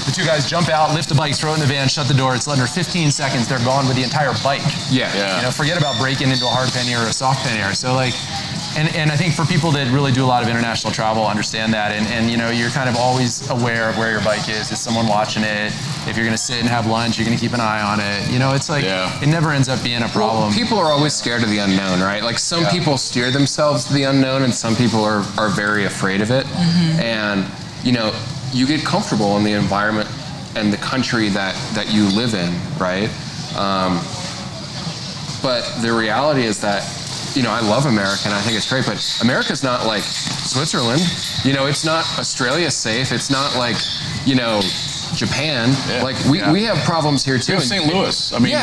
The two guys jump out, lift the bike, throw it in the van, shut the door. It's under 15 seconds. They're gone with the entire bike. Yeah. Forget about breaking into a hard pannier or a soft pannier. So and I think for people that really do a lot of international travel, understand that, and you're kind of always aware of where your bike is. Is someone watching it? If you're going to sit and have lunch, you're going to keep an eye on it. It's like it never ends up being a problem. Well, people are always scared of the unknown, right? Like some people steer themselves to the unknown, and some people are very afraid of it. Mm-hmm. And you get comfortable in the environment and the country that you live in, right? But the reality is that I love America and I think it's great, but America's not like Switzerland. It's not Australia safe. It's not like Japan. Yeah. Like we have problems here too. We have St. Louis. I mean,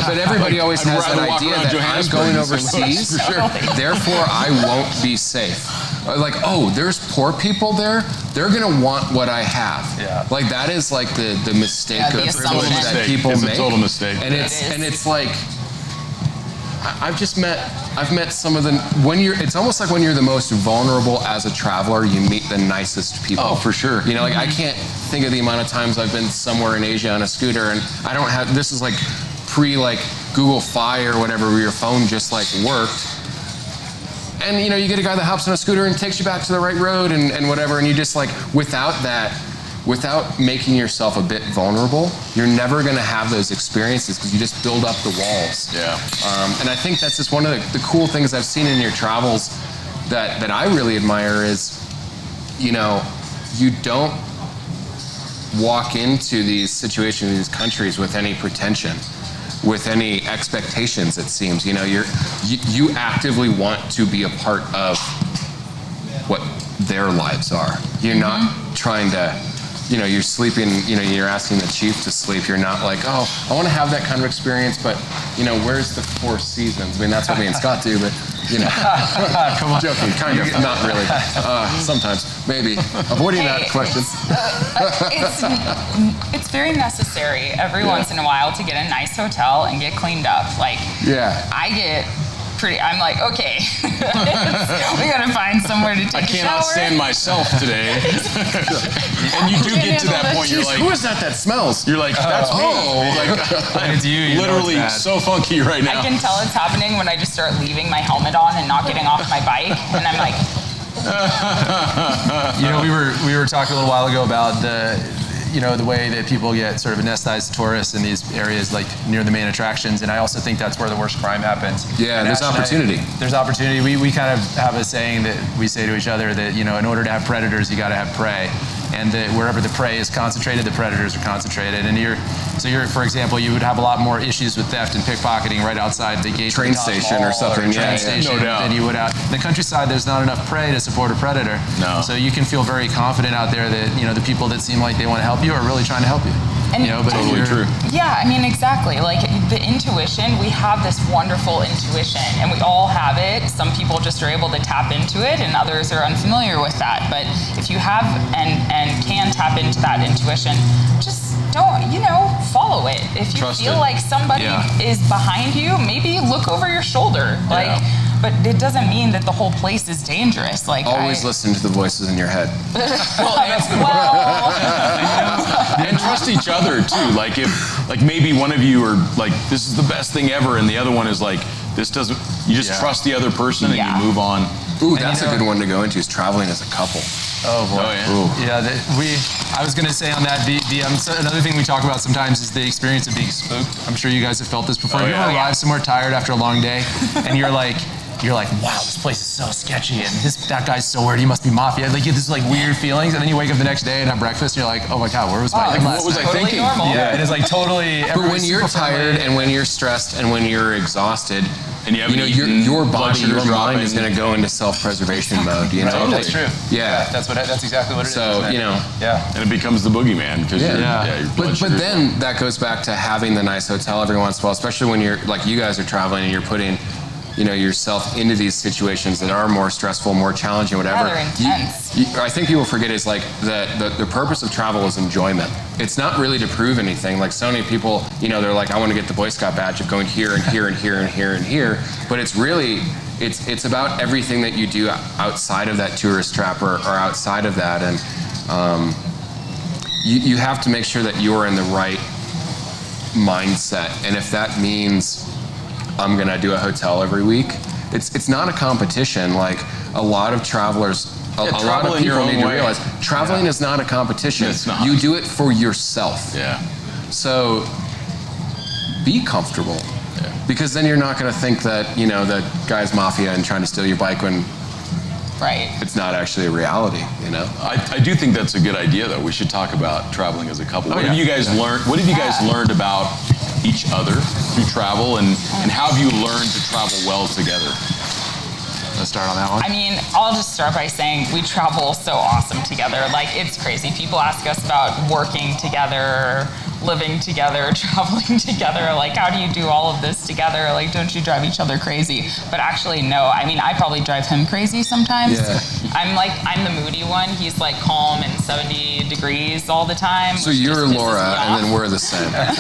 but everybody always has that idea that I'm going overseas, therefore I won't be safe. Like, there's poor people there. They're gonna want what I have. Yeah. Like that is like the mistake the of assumption. that people It's make. a total mistake. And it's like I've met some of the it's almost like when you're the most vulnerable as a traveler, you meet the nicest people. Oh, for sure. I can't think of the amount of times I've been somewhere in Asia on a scooter, and I don't have, this is like pre Google Fi or whatever, where your phone just worked. And you get a guy that hops on a scooter and takes you back to the right road and whatever, and you just without making yourself a bit vulnerable, you're never going to have those experiences because you just build up the walls. Yeah. And I think that's just one of the cool things I've seen in your travels that I really admire is, you don't walk into these situations, these countries with any pretension, with any expectations, it seems. You actively want to be a part of what their lives are. You're not trying to, you're sleeping, you're asking the chief to sleep. You're not like, I want to have that kind of experience, but, where's the Four Seasons? I mean, that's what me and Scott do, but, Come on. joking, kind of, not really. Sometimes, maybe. Avoiding that question. It's very necessary every once in a while to get a nice hotel and get cleaned up. I'm like, okay, we gotta find somewhere to take I a shower. cannot stand myself today. And you do get to that point, you're like, who is that smells? You're like, that's me. It's you. Literally so funky right now. I can tell it's happening when I just start leaving my helmet on and not getting off my bike, and I'm like. We were talking a little while ago about the way that people get sort of anesthetized tourists in these areas near the main attractions, and I also think that's where the worst crime happens. Yeah, and there's opportunity. There's opportunity. We kind of have a saying that we say to each other that in order to have predators, you got to have prey, and that wherever the prey is concentrated, the predators are concentrated. And for example, you would have a lot more issues with theft and pickpocketing right outside the gate train station or something. Train station no doubt. than you would out in the countryside. There's not enough prey to support a predator. No. So you can feel very confident out there that the people that seem like they want to help you are really trying to help you. And but Totally true. Yeah, I mean, exactly. Like the intuition, we have this wonderful intuition and we all have it. Some people just are able to tap into it and others are unfamiliar with that. But if you have and can tap into that intuition, just don't, follow it. If you Trust feel it. like somebody is behind you, maybe look over your shoulder. Like, but it doesn't mean that the whole place is dangerous. Like Always listen to the voices in your head. And trust each other too. Like if, maybe one of you are like, this is the best thing ever, and the other one is like, this doesn't. You just trust the other person and you move on. Ooh, that's a good one to go into, is traveling as a couple. Oh boy. Oh, yeah. I was going to say on that, so another thing we talk about sometimes is the experience of being spooked. I'm sure you guys have felt this before. You ever arrive somewhere tired after a long day, and you're like, wow, this place is so sketchy, and that guy's so weird. He must be mafia. Like you have this weird feelings, and then you wake up the next day and have breakfast, and you're like, oh my god, where was my head last what was night? I thinking? Normal. Yeah, it is like totally. But when you're tired and when you're stressed and when you're exhausted, and your body, your mind dropping. is going to go into self-preservation mode. Totally. That's true. Yeah. That's exactly what it is. So Yeah. And it becomes the boogeyman because your blood But sugar's then that goes back to having the nice hotel every once in a while, especially when you're like you guys are traveling and you're putting yourself into these situations that are more stressful, more challenging, whatever. Yeah, they're intense. I think people forget is like the purpose of travel is enjoyment. It's not really to prove anything. Like so many people, they're like, I want to get the Boy Scout badge of going here and here and here and here and here. But it's really, it's about everything that you do outside of that tourist trap or outside of that. And you have to make sure that you're in the right mindset. And if that means I'm gonna do a hotel every week, it's not a competition. Like a lot of travelers, a lot of people need to realize traveling is not a competition. It's not. You do it for yourself. Yeah. So be comfortable. Yeah. Because then you're not gonna think that, that guy's mafia and trying to steal your bike when it's not actually a reality, I do think that's a good idea, though. We should talk about traveling as a couple. What have you guys learned? What have you guys learned about each other through travel, and how have you learned to travel well together? Let's start on that one. I mean, I'll just start by saying we travel so awesome together. Like, it's crazy. People ask us about working together, living together, traveling together. Like, how do you do all of this together? Like, don't you drive each other crazy? But actually, no. I mean, I probably drive him crazy sometimes. Yeah. I'm the moody one. He's like calm and 70 degrees all the time. So you're Laura, and then we're the same. But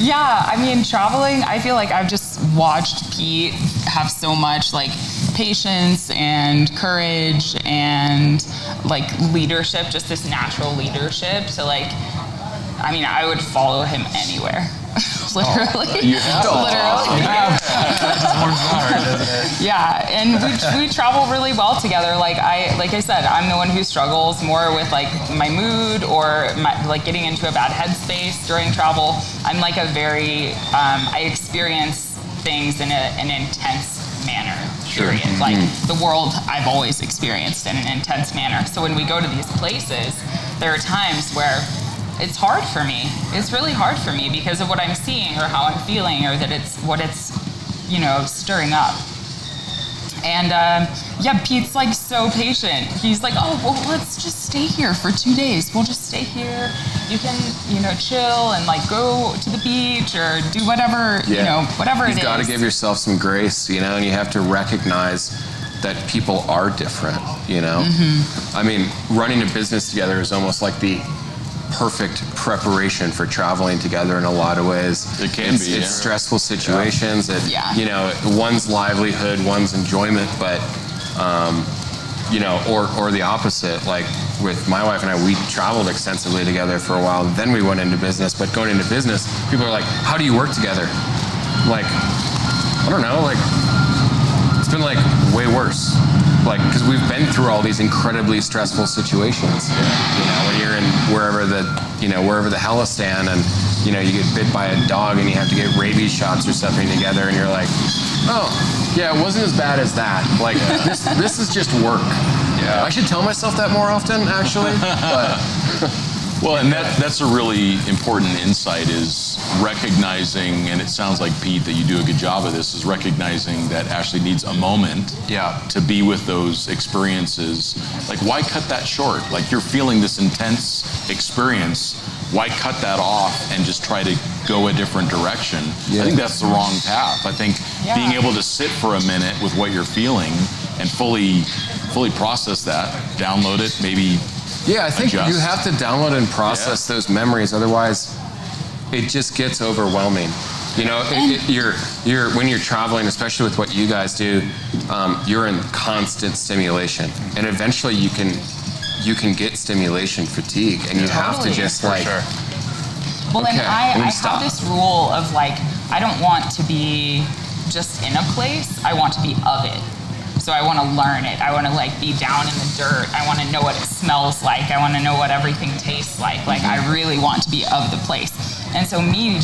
yeah, I mean, traveling, I feel like I've just watched Pete have so much like patience and courage and like leadership, just this natural leadership to like, I mean, I would follow him anywhere. Literally. You have to. Literally. Yeah, and we travel really well together. Like I said, I'm the one who struggles more with like my mood or like getting into a bad headspace during travel. I'm like a very, I experience things in an intense manner, period. Like the world I've always experienced in an intense manner. So when we go to these places, there are times where it's hard for me. It's really hard for me because of what I'm seeing or how I'm feeling or that it's what it's, stirring up. And Pete's like so patient. He's like, oh, well, let's just stay here for 2 days. We'll just stay here. You can, chill and like go to the beach or do whatever, whatever it is. You've got to give yourself some grace, and you have to recognize that people are different, I mean, running a business together is almost like the perfect preparation for traveling together in a lot of ways. It can be. It's stressful situations. One's livelihood, one's enjoyment, but or the opposite. Like with my wife and I, we traveled extensively together for a while. Then we went into business. But going into business, people are like, "How do you work together?" I'm like, I don't know. Like it's been like way worse. Like, because we've been through all these incredibly stressful situations. When you're in wherever the Hellistan and, you get bit by a dog and you have to get rabies shots or something together and you're like, oh, yeah, it wasn't as bad as that. Like, this is just work. Yeah. I should tell myself that more often, actually. But Well, and that's a really important insight, is recognizing, and it sounds like, Pete, that you do a good job of this, is recognizing that Ashley needs a moment to be with those experiences. Like, why cut that short? Like, you're feeling this intense experience. Why cut that off and just try to go a different direction? I think that's the wrong path. I think being able to sit for a minute with what you're feeling and fully process that, download it, maybe I think adjust. you have to download and process those memories. Otherwise, it just gets overwhelming. You know, you're when you're traveling, especially with what you guys do, you're in constant stimulation, and eventually you can get stimulation fatigue, and you have to just Well, and I have this rule of, like, I don't want to be just in a place. I want to be of it. So I want to learn it. I want to, like, be down in the dirt. I want to know what it smells like. I want to know what everything tastes like. Like, I really want to be of the place. And so me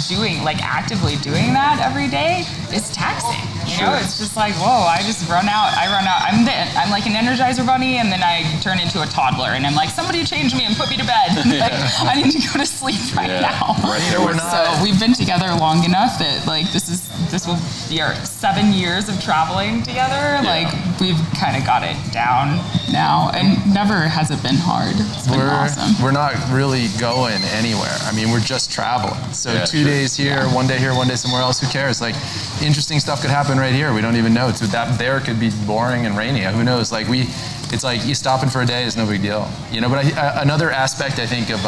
actively doing that every day is taxing. You know, it's just like, whoa, I run out. I'm like an Energizer bunny, and then I turn into a toddler, and I'm like, somebody change me and put me to bed. Like, I need to go to sleep now. So we've been together long enough that, like, this will be our 7 years of traveling together. Like, we've kind of got it down now, and never has it been hard. It's been awesome. We're not really going anywhere. I mean, we're just traveling. So 2 days here, 1 day here, 1 day somewhere else. Who cares? Like, interesting stuff could happen right here. We don't even know. So that there could be boring and rainy. Who knows? Like, it's like you stopping for a day is no big deal. You know. But another aspect, I think, of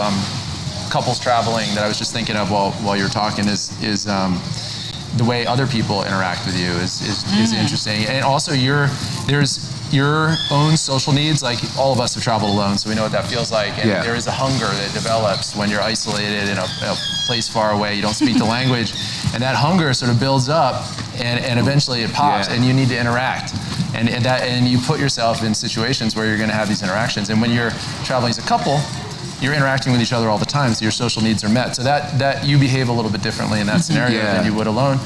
couples traveling that I was just thinking of while you're talking is the way other people interact with you is interesting. And also there's your own social needs. Like, all of us have traveled alone, so we know what that feels like. And there is a hunger that develops when you're isolated in a place far away. You don't speak the language, and that hunger sort of builds up, and eventually it pops, and you need to interact. And you put yourself in situations where you're going to have these interactions. And when you're traveling as a couple, you're interacting with each other all the time, so your social needs are met. So that you behave a little bit differently in that scenario than you would alone.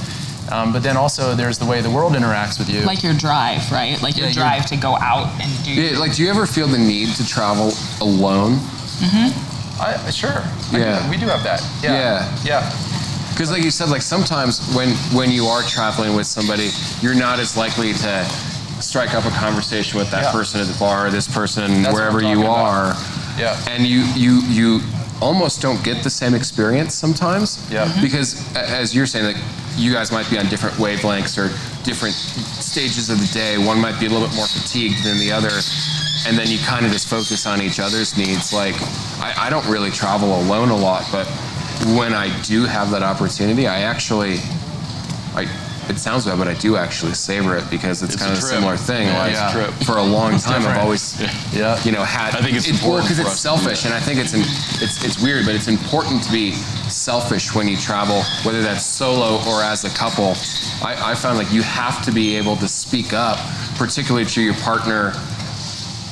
But then also there's the way the world interacts with you. Like your drive, right? Like your drive to go out and do. Yeah, like, do you ever feel the need to travel alone? Sure. We do have that. Yeah. Because, like you said, like, sometimes when you are traveling with somebody, you're not as likely to strike up a conversation with that person at the bar, or this person wherever you are. And you almost don't get the same experience sometimes. Because, as you're saying, like, you guys might be on different wavelengths or different stages of the day. One might be a little bit more fatigued than the other, and then you kind of just focus on each other's needs. Like, I don't really travel alone a lot, but when I do have that opportunity, it sounds bad, but I do actually savor it, because it's kind of a similar thing. Like, for a long time, I've always, had. I think it's important because it's selfish, and I think it's weird, but it's important to be selfish when you travel, whether that's solo or as a couple. I found, like, you have to be able to speak up, particularly to your partner.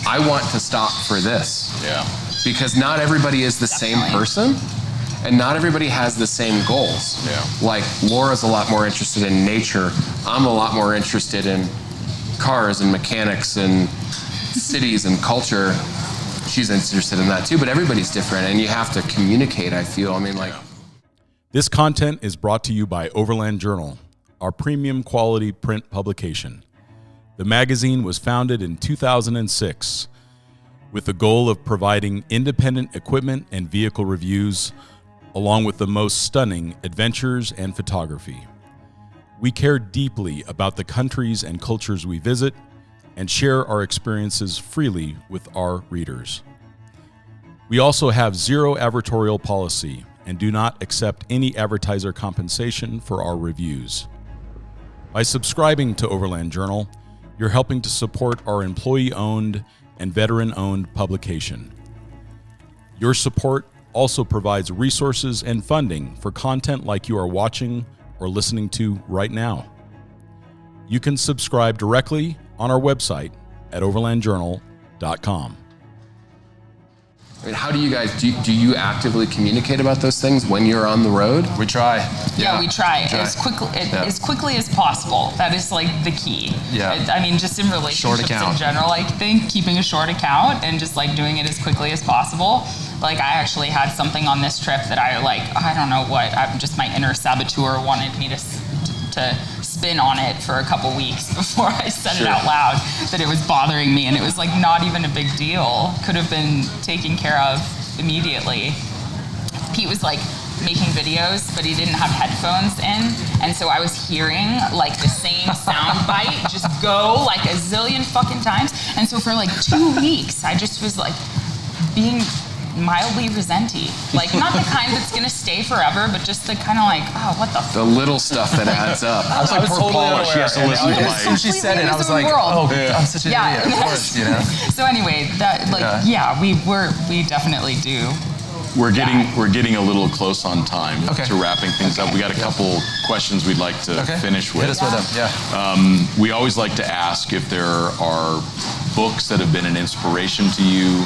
I want to stop for this. Because not everybody is the same person. And not everybody has the same goals. Like, Laura's a lot more interested in nature. I'm a lot more interested in cars and mechanics and cities and culture. She's interested in that too, but everybody's different, and you have to communicate, I feel. I mean, like... This content is brought to you by Overland Journal, our premium quality print publication. The magazine was founded in 2006 with the goal of providing independent equipment and vehicle reviews, along with the most stunning adventures and photography. We care deeply about the countries and cultures we visit and share our experiences freely with our readers. We also have zero advertorial policy and do not accept any advertiser compensation for our reviews. By subscribing to Overland Journal, you're helping to support our employee-owned and veteran-owned publication. Your support also provides resources and funding for content like you are watching or listening to right now. You can subscribe directly on our website at overlandjournal.com. I mean, how do you guys, do you actively communicate about those things when you're on the road? We try. Yeah, we try. As quickly as possible. That is, like, the key. I mean, just in relationships in general, I think keeping a short account and just, like, doing it as quickly as possible. Like I actually had something on this trip that I don't know what, just my inner saboteur wanted me to spin on it for a couple weeks before I said it out loud, that it was bothering me, and it was like not even a big deal. Could have been taken care of immediately. Pete was like making videos, but he didn't have headphones in, and so I was hearing like the same sound bite just go like a zillion fucking times, and so for like 2 weeks I just was like being mildly resenty, like not the kind that's gonna stay forever, but just the kind of like, oh, what the The little stuff that adds up. I was like, poor Paula, she has to listen to As soon as she said it, I was like, oh, I'm such an idiot, of course, you know. So anyway, that we definitely do. We're getting a little close on time to wrapping things up. We got a couple questions we'd like to finish with. Hit us with them, We always like to ask if there are books that have been an inspiration to you,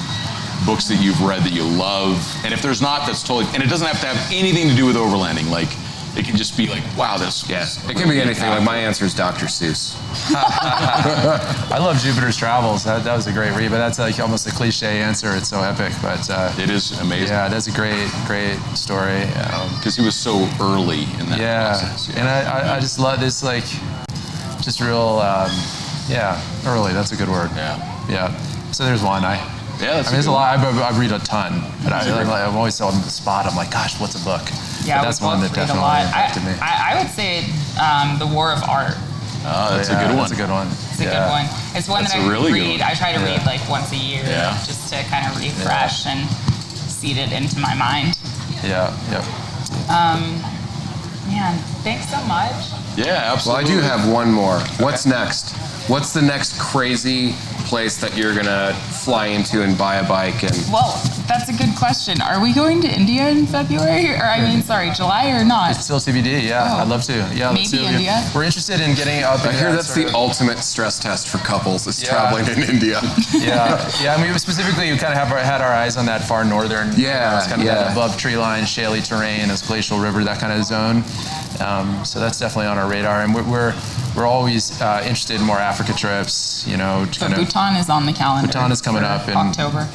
books that you've read that you love, and if there's not, that's totally. And it doesn't have to have anything to do with overlanding. Like it can just be like, wow, this. Yes, it can be anything. Like my answer is Dr. Seuss. I love Jupiter's Travels. That was a great read, but that's like almost a cliche answer. It's so epic, but it is amazing. Yeah, that's a great story. Because he was so early in that process. Yeah, and I just love this, like, just real, early. That's a good word. Yeah. So there's one. There's a lot. I read a ton, but I'm always on the spot. I'm like, gosh, what's a book? Yeah, but that's one that definitely impacted me. I would say The War of Art. That's a good one. That's a good one. It's a good one. It's one that I read. I try to read like once a year, just to kind of refresh and seed it into my mind. Yeah. Man, thanks so much. Yeah, absolutely. Well, I do have one more. What's next? What's the next crazy place that you're gonna fly into and buy a bike? And well, that's a good question. Are we going to India in February, July, or not? It's still TBD. Yeah, I'd love to. Yeah, maybe India. We're interested in getting up. I hear that's the ultimate stress test for couples is traveling in India. Yeah. I mean, specifically, we kind of had our eyes on that far northern. It's kind of that above tree line, shaly terrain, as glacial river, that kind of zone. So that's definitely on our radar, and we're always interested in more Africa trips. So Bhutan is on the calendar. Bhutan is coming up in October.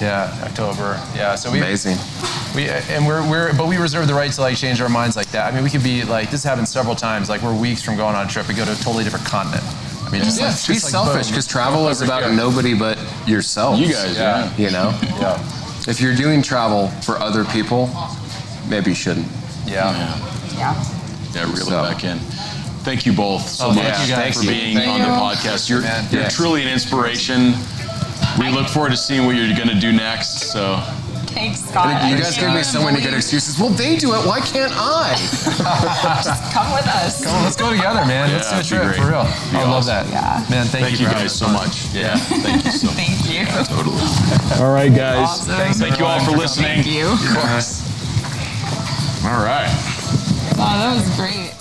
October. Yeah, so amazing. But we reserve the right to like change our minds like that. I mean, we could be like, this happens several times. Like we're weeks from going on a trip, we go to a totally different continent. I mean, just be selfish, because travel is about nobody but yourself. You guys, If you're doing travel for other people, maybe you shouldn't. Reel it back in. Thank you both so much for being on the podcast. You're truly an inspiration. We look forward to seeing what you're going to do next. So. Thanks, Scott. You guys give me so many good excuses. Well, they do it. Why can't I? Just come with us. Come on, let's go together, man. Let's do a trip for real. I love that. Yeah. Man, thank you guys so much. Yeah. Thank you so much. Thank you. Yeah, totally. All right, guys. Awesome. Thank you all for listening. Thank you. All right. Oh, that was great.